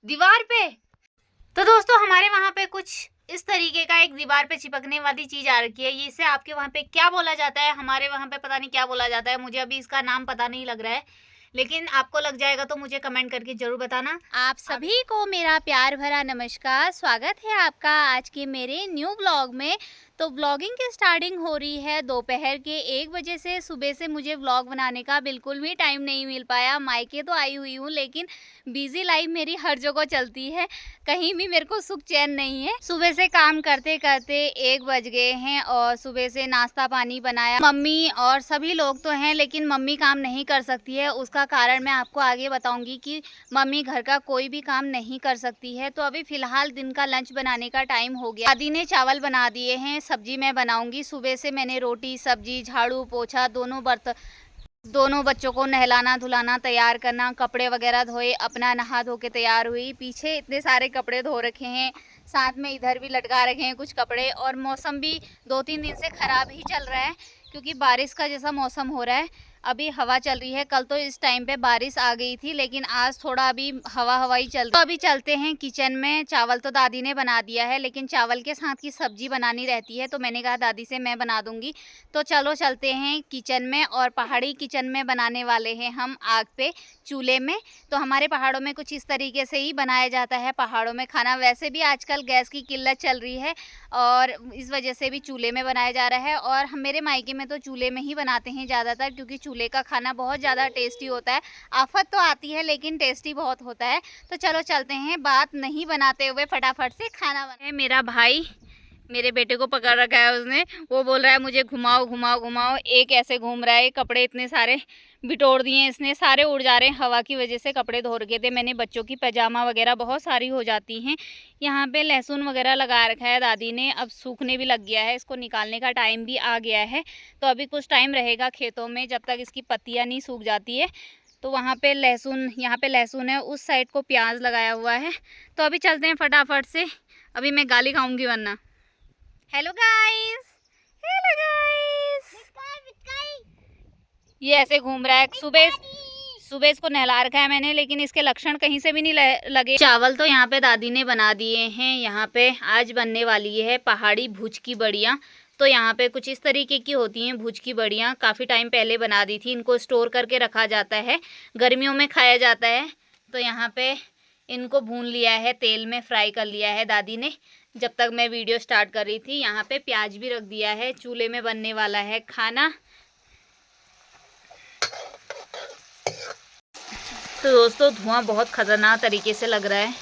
दीवार पे। तो दोस्तों हमारे वहाँ पे कुछ इस तरीके का एक दीवार पे चिपकने वाली चीज आ रखी है। ये इसे आपके वहाँ पे क्या बोला जाता है? हमारे वहाँ पे पता नहीं क्या बोला जाता है, मुझे अभी इसका नाम पता नहीं लग रहा है, लेकिन आपको लग जाएगा तो मुझे कमेंट करके जरूर बताना। आप सभी को मेरा प्यार भरा नमस्कार। स्वागत है आपका आज के मेरे न्यू ब्लॉग में। तो ब्लॉगिंग की स्टार्टिंग हो रही है दोपहर के 1 बजे से। सुबह से मुझे ब्लॉग बनाने का बिल्कुल भी टाइम नहीं मिल पाया। मायके तो आई हुई हूँ लेकिन बिजी लाइफ मेरी हर जगह चलती है, कहीं भी मेरे को सुख चैन नहीं है। सुबह से काम करते करते 1 बज गए हैं और सुबह से नाश्ता पानी बनाया। मम्मी और सभी लोग तो हैं लेकिन मम्मी काम नहीं कर सकती है, उसका कारण मैं आपको आगे बताऊंगी कि मम्मी घर का कोई भी काम नहीं कर सकती है। तो अभी फ़िलहाल दिन का लंच बनाने का टाइम हो गया। दादी ने चावल बना दिए हैं, सब्जी मैं बनाऊंगी। सुबह से मैंने रोटी सब्जी झाड़ू पोछा दोनों बच्चों को नहलाना धुलाना तैयार करना, कपड़े वगैरह धोए, अपना नहा धो के तैयार हुई। पीछे इतने सारे कपड़े धो रखे हैं, साथ में इधर भी लटका रखे हैं कुछ कपड़े। और मौसम भी 2-3 दिन से ख़राब ही चल रहा है क्योंकि बारिश का जैसा मौसम हो रहा है। अभी हवा चल रही है, कल तो इस टाइम पे बारिश आ गई थी लेकिन आज थोड़ा अभी हवा ही चल रही है। तो अभी चलते हैं किचन में। चावल तो दादी ने बना दिया है लेकिन चावल के साथ की सब्जी बनानी रहती है, तो मैंने कहा दादी से मैं बना दूंगी। तो चलो चलते हैं किचन में। और पहाड़ी किचन में बनाने वाले हैं हम आग पे, चूल्हे में। तो हमारे पहाड़ों में कुछ इस तरीके से ही बनाया जाता है पहाड़ों में खाना। वैसे भी आजकल गैस की किल्लत चल रही है और इस वजह से भी चूल्हे में बनाया जा रहा है। और हम मेरे मायके में तो चूल्हे में ही बनाते हैं ज़्यादातर, क्योंकि चूल्हे का खाना बहुत ज़्यादा टेस्टी होता है। आफत तो आती है लेकिन टेस्टी बहुत होता है। तो चलो चलते हैं, बात नहीं बनाते हुए फटाफट से खाना बनाए। मेरा भाई मेरे बेटे को पकड़ रखा है उसने, वो बोल रहा है मुझे घुमाओ घुमाओ घुमाओ। एक ऐसे घूम रहा है, कपड़े इतने सारे बिटोर दिए हैं इसने, सारे उड़ जा रहे हैं हवा की वजह से। कपड़े धो रखे थे मैंने, बच्चों की पैजामा वगैरह बहुत सारी हो जाती हैं। यहाँ पे लहसुन वगैरह लगा रखा है दादी ने, अब सूखने भी लग गया है, इसको निकालने का टाइम भी आ गया है। तो अभी कुछ टाइम रहेगा खेतों में जब तक इसकी पत्तियाँ नहीं सूख जाती है। तो वहाँ पे लहसुन, यहाँ पे लहसुन है, उस साइड को प्याज लगाया हुआ है। तो अभी चलते हैं फटाफट से, अभी मैं गाली खाऊंगी वरना। Hello guys, hello guys. ये ऐसे घूम रहा है। सुबह इसको नहला रखा है मैंने लेकिन इसके लक्षण कहीं से भी नहीं लगे। चावल तो यहाँ पे दादी ने बना दिए हैं। यहाँ पे आज बनने वाली है पहाड़ी भुज की बड़ियाँ। तो यहाँ पे कुछ इस तरीके की होती हैं भुज की बड़ियाँ, काफ़ी टाइम पहले बना दी थी। इनको स्टोर करके रखा जाता है, गर्मियों में खाया जाता है। तो यहाँ पे इनको भून लिया है, तेल में फ्राई कर लिया है दादी ने जब तक मैं वीडियो स्टार्ट कर रही थी। यहाँ पे प्याज भी रख दिया है, चूल्हे में बनने वाला है खाना। तो दोस्तों धुआं बहुत खतरनाक तरीके से लग रहा है,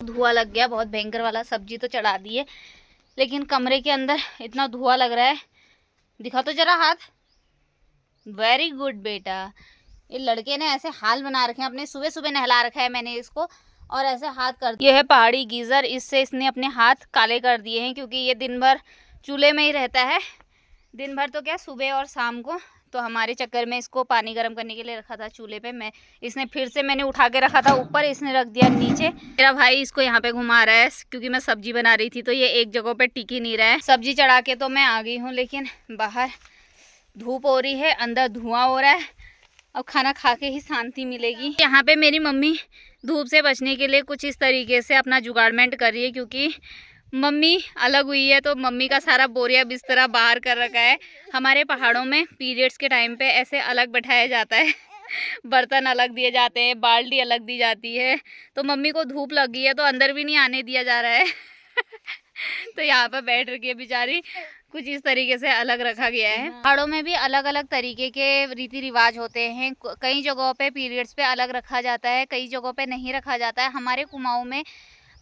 धुआं लग गया बहुत भयंकर वाला। सब्जी तो चढ़ा दी है लेकिन कमरे के अंदर इतना धुआं लग रहा है। दिखा तो जरा हाथ। वेरी गुड बेटा। ये लड़के ने ऐसे हाल बना रखे हैं अपने, सुबह सुबह नहला रखा है मैंने इसको और ऐसे हाथ कर दिए। ये है पहाड़ी गीज़र, इससे इसने अपने हाथ काले कर दिए हैं क्योंकि ये दिन भर चूल्हे में ही रहता है। दिन भर तो क्या, सुबह और शाम को। तो हमारे चक्कर में इसको पानी गर्म करने के लिए रखा था चूल्हे पे, इसने फिर से मैंने उठा के रखा था ऊपर, इसने रख दिया नीचे। मेरा भाई इसको यहाँ पे घुमा रहा है क्योंकि मैं सब्जी बना रही थी तो ये एक जगह पे टिक ही नहीं रहा है। सब्जी चढ़ा के तो मैं आ गई हूँ लेकिन बाहर धूप हो रही है, अंदर धुआं हो रहा है। अब खाना खा के ही शांति मिलेगी। यहाँ पे मेरी मम्मी धूप से बचने के लिए कुछ इस तरीके से अपना जुगाड़मेंट कर रही है क्योंकि मम्मी अलग हुई है। तो मम्मी का सारा बोरिया बिस्तरा बाहर कर रखा है। हमारे पहाड़ों में पीरियड्स के टाइम पे ऐसे अलग बैठाया जाता है बर्तन अलग दिए जाते हैं, बाल्टी अलग दी जाती है। तो मम्मी को धूप लग गई है तो अंदर भी नहीं आने दिया जा रहा है तो यहाँ पर बैठ रखी है बेचारी, कुछ इस तरीके से अलग रखा गया है। पहाड़ों में भी अलग अलग तरीके के रीति रिवाज होते हैं। कई जगहों पे पीरियड्स पे अलग रखा जाता है, कई जगहों पे नहीं रखा जाता है। हमारे कुमाऊं में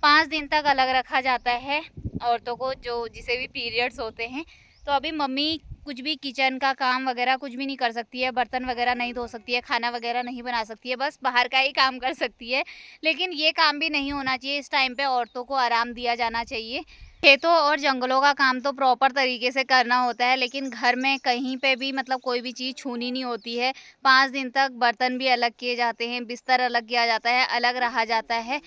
5 दिन तक अलग रखा जाता है औरतों को, जो जिसे भी पीरियड्स होते हैं। तो अभी मम्मी कुछ भी किचन का काम वगैरह कुछ भी नहीं कर सकती है, बर्तन वगैरह नहीं धो सकती है, खाना वगैरह नहीं बना सकती है, बस बाहर का ही काम कर सकती है। लेकिन ये काम भी नहीं होना चाहिए, इस टाइम पे औरतों को आराम दिया जाना चाहिए। खेतों और जंगलों का काम तो प्रॉपर तरीके से करना होता है लेकिन घर में कहीं पे भी मतलब कोई भी चीज़ छूनी नहीं होती है। 5 दिन तक बर्तन भी अलग किए जाते हैं, बिस्तर अलग किया जाता है, अलग रहा जाता है।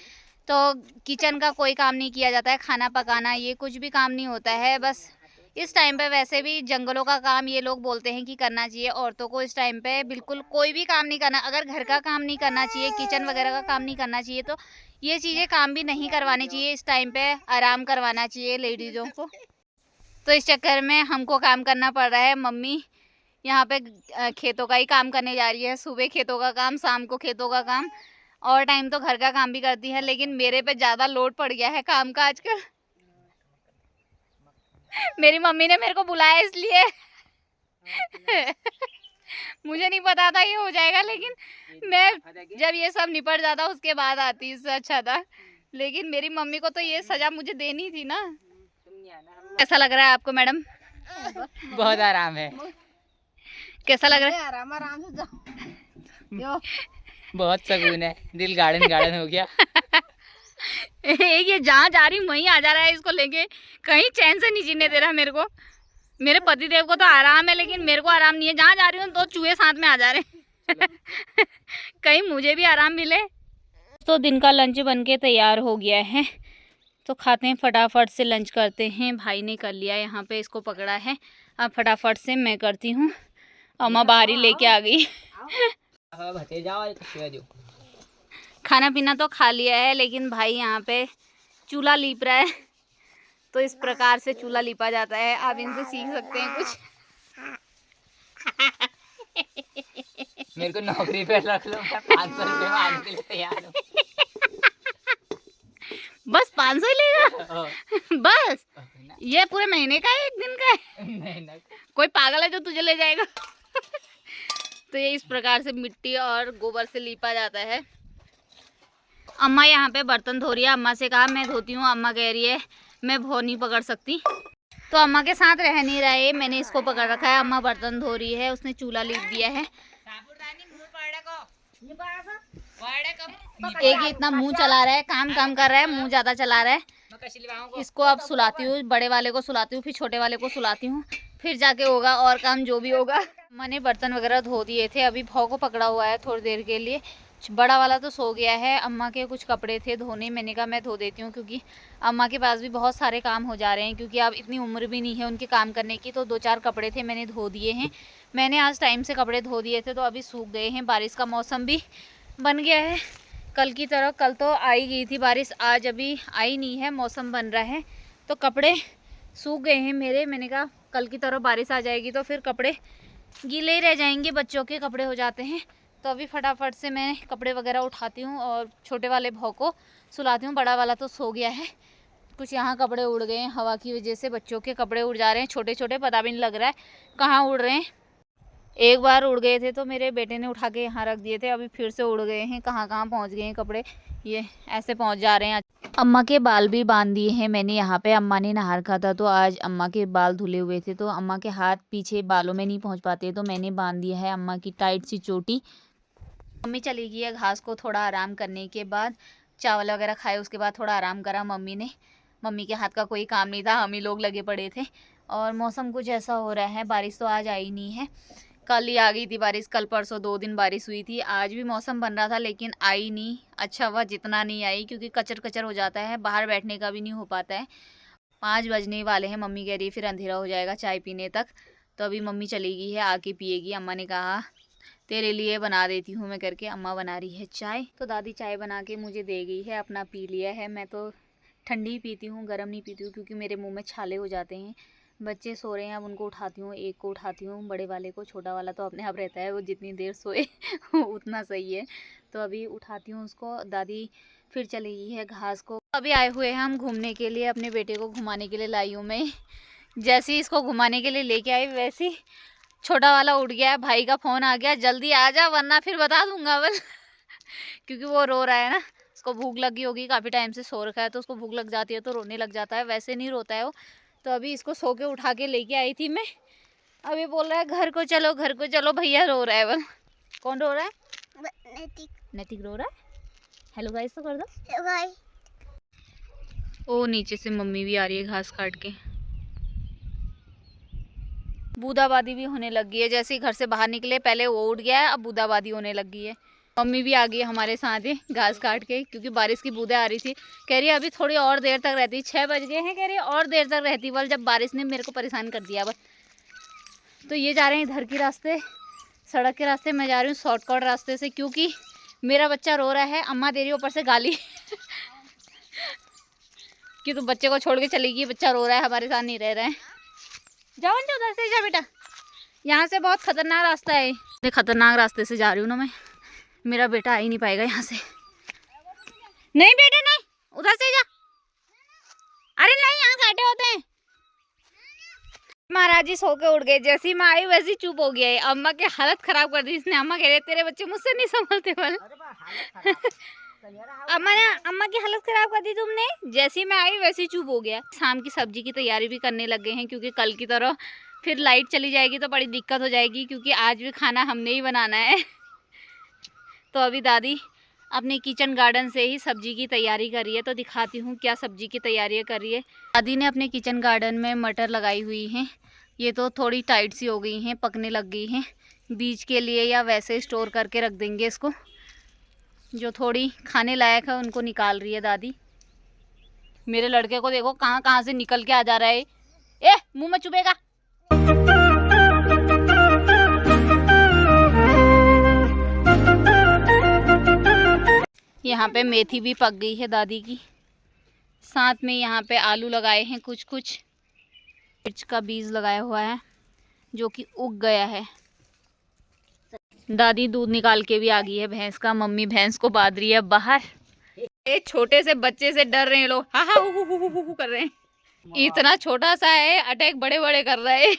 तो किचन का कोई काम नहीं किया जाता है, खाना पकाना ये कुछ भी काम नहीं होता है। बस इस टाइम पे वैसे भी जंगलों का काम ये लोग बोलते हैं कि करना चाहिए औरतों को। इस टाइम पे बिल्कुल कोई भी काम नहीं करना, अगर घर का काम नहीं करना चाहिए, किचन वगैरह का काम नहीं करना चाहिए, तो ये चीज़ें काम भी नहीं करवानी चाहिए। इस टाइम पे आराम करवाना चाहिए लेडीज़ों को। तो इस चक्कर में हमको काम करना पड़ रहा है। मम्मी यहाँ पे खेतों का ही काम करने जा रही है, सुबह खेतों का काम, शाम को खेतों का काम, और टाइम तो घर का काम भी करती है। लेकिन मेरे पे ज़्यादा लोड पड़ गया है काम का आजकल। मेरी मम्मी ने मेरे को बुलाया इसलिए मुझे नहीं पता था ये हो जाएगा, लेकिन मैं जब ये सब निपट जाता उसके बाद आती, इससे अच्छा था। लेकिन मेरी मम्मी को तो ये सजा मुझे देनी थी ना। कैसा लग रहा है आपको मैडम? बहुत आराम है। कैसा लग रहा है? आराम से जाओ। बहुत सुकून है, दिल गार्डन गार्डन हो गया। ये जहाँ जा रही हूँ वहीं आ जा रहा है, इसको लेके कहीं चैन से नहीं जीने दे रहा मेरे को। मेरे पति देव को तो आराम है, लेकिन मेरे को आराम नहीं है। जहाँ जा रही हूँ तो चूहे साथ में आ जा रहे हैं कहीं मुझे भी आराम मिले। तो दिन का लंच बनके तैयार हो गया है, तो खाते हैं, फटाफट से लंच करते हैं। भाई ने कर लिया, यहाँ पे इसको पकड़ा है। अब फटाफट से मैं करती हूँ। अम्मा बाहर ही लेके आ गई खाना पीना तो खा लिया है, लेकिन भाई यहाँ पे चूल्हा लीप रहा है। तो इस प्रकार से चूल्हा लीपा जाता है, आप इनसे सीख सकते हैं कुछ। मेरे को नौकरी पे रख लो, मैं 500 रुपये में आने के लिए तैयार हूँ। बस 500 ही लेगा? बस ये पूरे महीने का है, एक दिन का है? नहीं, कोई पागल है जो तुझे ले जाएगा तो ये इस प्रकार से मिट्टी और गोबर से लीपा जाता है। अम्मा यहाँ पे बर्तन धो रही है। अम्मा से कहा मैं धोती हूँ, अम्मा कह रही है मैं भौ नहीं पकड़ सकती, तो अम्मा के साथ रह नहीं रहे, मैंने इसको पकड़ रखा है। अम्मा बर्तन धो रही है, उसने चूल्हा लीप दिया है। एक ही इतना मुंह चला रहा है, काम कर रहा है, मुंह ज्यादा चला रहा है। इसको अब सुलाती हूँ, बड़े वाले को सुलाती हूँ, फिर छोटे वाले को सुलाती हूँ, फिर जाके होगा और काम जो भी होगा। मैंने बर्तन वगैरह धो दिए थे, अभी भौ को पकड़ा हुआ है थोड़ी देर के लिए। बड़ा वाला तो सो गया है। अम्मा के कुछ कपड़े थे धोने, मैंने कहा मैं धो देती हूँ, क्योंकि अम्मा के पास भी बहुत सारे काम हो जा रहे हैं, क्योंकि अब इतनी उम्र भी नहीं है उनके काम करने की। तो 2-4 कपड़े थे, मैंने धो दिए हैं। मैंने आज टाइम से कपड़े धो दिए थे, तो अभी सूख गए हैं। बारिश का मौसम भी बन गया है कल की तरह। कल तो आई गई थी बारिश, आज अभी आई नहीं है, मौसम बन रहा है, तो कपड़े सूख गए हैं मेरे। मैंने कहा कल की तरह बारिश आ जाएगी तो फिर कपड़े गीले ही रह जाएंगे, बच्चों के कपड़े हो जाते हैं। तो अभी फटाफट से मैं कपड़े वगैरह उठाती हूँ और छोटे वाले भौ को सुलाती हूँ। बड़ा वाला तो सो गया है। कुछ यहाँ कपड़े उड़ गए हैं हवा की वजह से, बच्चों के कपड़े उड़ जा रहे हैं, छोटे छोटे, पता भी नहीं लग रहा है कहाँ उड़ रहे हैं। एक बार उड़ गए थे तो मेरे बेटे ने उठा के यहाँ रख दिए थे, अभी फिर से उड़ गए हैं, कहाँ कहाँ पहुँच गए हैं कपड़े, ये ऐसे पहुँच जा रहे हैं। अम्मा के बाल भी बांध दिए हैं मैंने यहाँ पे। अम्मा ने नहा रखा था, तो आज अम्मा के बाल धुले हुए थे, तो अम्मा के हाथ पीछे बालों में नहीं पहुँच पाते, तो मैंने बांध दिया है अम्मा की टाइट सी चोटी। मम्मी चली गई है घास को थोड़ा आराम करने के बाद, चावल वगैरह खाए उसके बाद थोड़ा आराम करा मम्मी ने। मम्मी के हाथ का कोई काम नहीं था, हम ही लोग लगे पड़े थे। और मौसम कुछ ऐसा हो रहा है, बारिश तो आज आई नहीं है, कल ही आ गई थी बारिश, कल परसों 2 दिन बारिश हुई थी। आज भी मौसम बन रहा था लेकिन आई नहीं। अच्छा हुआ जितना नहीं आई, क्योंकि कचर कचर हो जाता है, बाहर बैठने का भी नहीं हो पाता है। 5 बजने वाले हैं, मम्मी कह रही है फिर अंधेरा हो जाएगा चाय पीने तक। तो अभी मम्मी चली गई है, आके पिएगी। अम्मा ने कहा तेरे लिए बना देती हूँ मैं करके, अम्मा बना रही है चाय। तो दादी चाय बना के मुझे दे गई है, अपना पी लिया है। मैं तो ठंडी पीती हूँ, गर्म नहीं पीती हूँ, क्योंकि मेरे मुंह में छाले हो जाते हैं। बच्चे सो रहे हैं, अब उनको उठाती हूँ, एक को उठाती हूँ, बड़े वाले को। छोटा वाला तो अपने आप रहता है, वो जितनी देर सोए उतना सही है। तो अभी उठाती हूँ उसको। दादी फिर चली गई है घास को। अभी आए हुए हैं हम घूमने के लिए, अपने बेटे को घुमाने के लिए लाई हूँ मैं। जैसे ही इसको घुमाने के लिए लेके आई, वैसे ही छोटा वाला उठ गया है, भाई का फ़ोन आ गया, जल्दी आ जा वरना फिर बता दूंगा बल क्योंकि वो रो रहा है ना, उसको भूख लगी होगी, काफ़ी टाइम से सो रखा है, तो उसको भूख लग जाती है तो रोने लग जाता है। वैसे नहीं रोता है वो। तो अभी इसको सो के उठा के लेके आई थी मैं। अभी बोल रहा है घर को चलो, घर को चलो, भैया रो रहा है बल। कौन रो रहा है? नैतिक। नैतिक रो रहा है। हेलो गाइस तो कर दो। हेलो भाई। ओ नीचे से मम्मी भी आ रही है घास काट के। बूदाबादी भी होने लग गई है, जैसे ही घर से बाहर निकले पहले वो उठ गया है, अब बूदाबादी होने लग गई है। मम्मी भी आ गई हमारे साथ ही घास काट के, क्योंकि बारिश की बूंदें आ रही थी। कह रही है अभी थोड़ी और देर तक रहती, 6 बज गए हैं, कह रही है और देर तक रहती, बल जब बारिश ने मेरे को परेशान कर दिया। बस तो ये जा रहे हैं इधर के रास्ते, सड़क के रास्ते। मैं जा रही हूँ शॉर्टकट रास्ते से, क्योंकि मेरा बच्चा रो रहा है, अम्मा दे रही ऊपर से गाली कि तू बच्चे को छोड़ के चलेगी, बच्चा रो रहा है, हमारे साथ नहीं रह रहे हैं। जाओ अंजू उधर से जा बेटा, यहाँ से बहुत खतरनाक रास्ता है। मैं खतरनाक रास्ते से जा रही हूँ ना मैं, मेरा बेटा आ ही नहीं पाएगा यहाँ से। नहीं बेटा नहीं, उधर से जा। अरे नहीं, यहाँ कांटे होते हैं। महाराज जी सो के उठ गए, जैसी मैं आई वैसी चुप हो गया है। अम्मा की हालत खराब कर दी इसने। अम्मा कह रहे तेरे बच्चे मुझसे नहीं संभलते बल अम्मा की हालत खराब कर दी तुमने। जैसी मैं आई वैसी चुप हो गया। शाम की सब्जी की तैयारी भी करने लग गए हैं, क्योंकि कल की तरह फिर लाइट चली जाएगी तो बड़ी दिक्कत हो जाएगी, क्योंकि आज भी खाना हमने ही बनाना है। तो अभी दादी अपने किचन गार्डन से ही सब्जी की तैयारी कर रही है, तो दिखाती हूँ क्या सब्जी की तैयारी कर रही है। दादी ने अपने किचन गार्डन में मटर लगाई हुई हैं। ये तो थोड़ी टाइट सी हो गई हैं, पकने लग गई हैं। बीज के लिए या वैसे स्टोर करके रख देंगे इसको। जो थोड़ी खाने लायक है उनको निकाल रही है दादी। मेरे लड़के को देखो कहाँ कहाँ से निकल के आ जा रहा है। ए मुँह में चुभेगा। यहाँ पे मेथी भी पक गई है दादी की। साथ में यहाँ पे आलू लगाए हैं, कुछ मिर्च का बीज लगाया हुआ है जो कि उग गया है। दादी दूध निकाल के भी आ गई है भैंस का। मम्मी भैंस को बांध रही है बाहर। ये छोटे से बच्चे से डर रहे हैं लोग, हा हा हु कर रहे हैं। इतना छोटा सा है, अटैक बड़े बड़े कर रहा है।